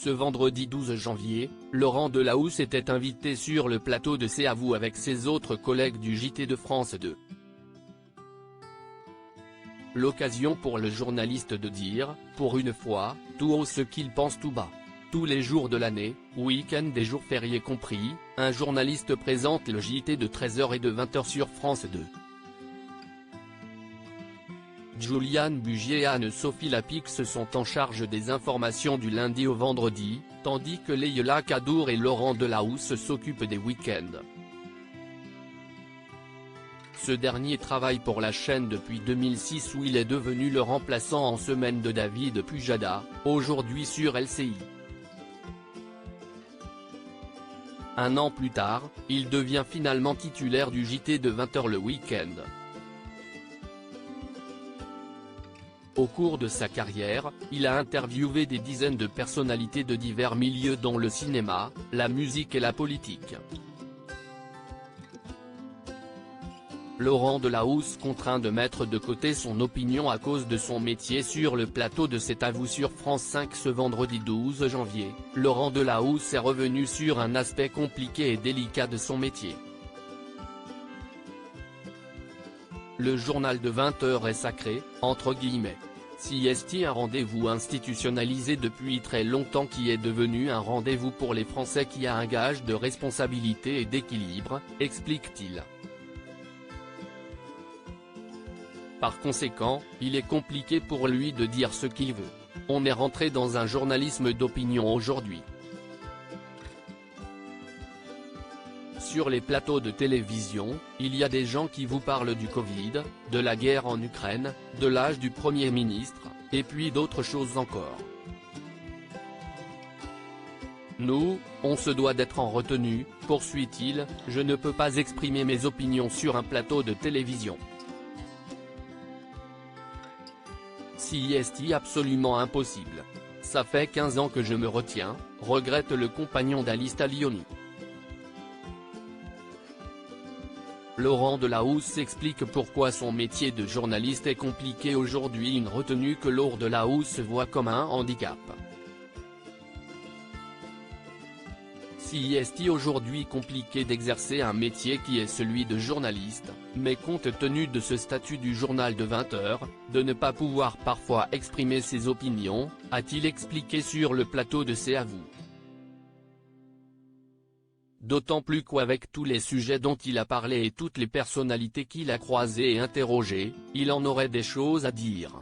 Ce vendredi 12 janvier, Laurent Delahousse était invité sur le plateau de C'est à vous avec ses autres collègues du JT de France 2. L'occasion pour le journaliste de dire, pour une fois, tout haut ce qu'il pense tout bas. Tous les jours de l'année, week-end et jours fériés compris, un journaliste présente le JT de 13h et de 20h sur France 2. Juliane Bugier et Anne-Sophie Lapix sont en charge des informations du lundi au vendredi, tandis que Leïla Kadour et Laurent Delahousse s'occupent des week-ends. Ce dernier travaille pour la chaîne depuis 2006 où il est devenu le remplaçant en semaine de David Pujada, aujourd'hui sur LCI. Un an plus tard, il devient finalement titulaire du JT de 20h le week-end. Au cours de sa carrière, il a interviewé des dizaines de personnalités de divers milieux dont le cinéma, la musique et la politique. Laurent Delahousse contraint de mettre de côté son opinion à cause de son métier sur le plateau de C'est à vous sur France 5 ce vendredi 12 janvier, Laurent Delahousse est revenu sur un aspect compliqué et délicat de son métier. Le journal de 20h est sacré, entre guillemets. Si est un rendez-vous institutionnalisé depuis très longtemps qui est devenu un rendez-vous pour les Français qui a un gage de responsabilité et d'équilibre, explique-t-il. Par conséquent, il est compliqué pour lui de dire ce qu'il veut. On est rentré dans un journalisme d'opinion aujourd'hui. Sur les plateaux de télévision, il y a des gens qui vous parlent du Covid, de la guerre en Ukraine, de l'âge du Premier ministre, et puis d'autres choses encore. Nous, on se doit d'être en retenue, poursuit-il, je ne peux pas exprimer mes opinions sur un plateau de télévision. Si est absolument impossible. Ça fait 15 ans que je me retiens, regrette le compagnon d'Alice Talioni. Laurent Delahousse explique pourquoi son métier de journaliste est compliqué aujourd'hui, une retenue que Laurent Delahousse voit comme un handicap. Si est aujourd'hui compliqué d'exercer un métier qui est celui de journaliste, mais compte tenu de ce statut du journal de 20h, de ne pas pouvoir parfois exprimer ses opinions, a-t-il expliqué sur le plateau de C'est à vous. D'autant plus qu'avec tous les sujets dont il a parlé et toutes les personnalités qu'il a croisées et interrogées, il en aurait des choses à dire.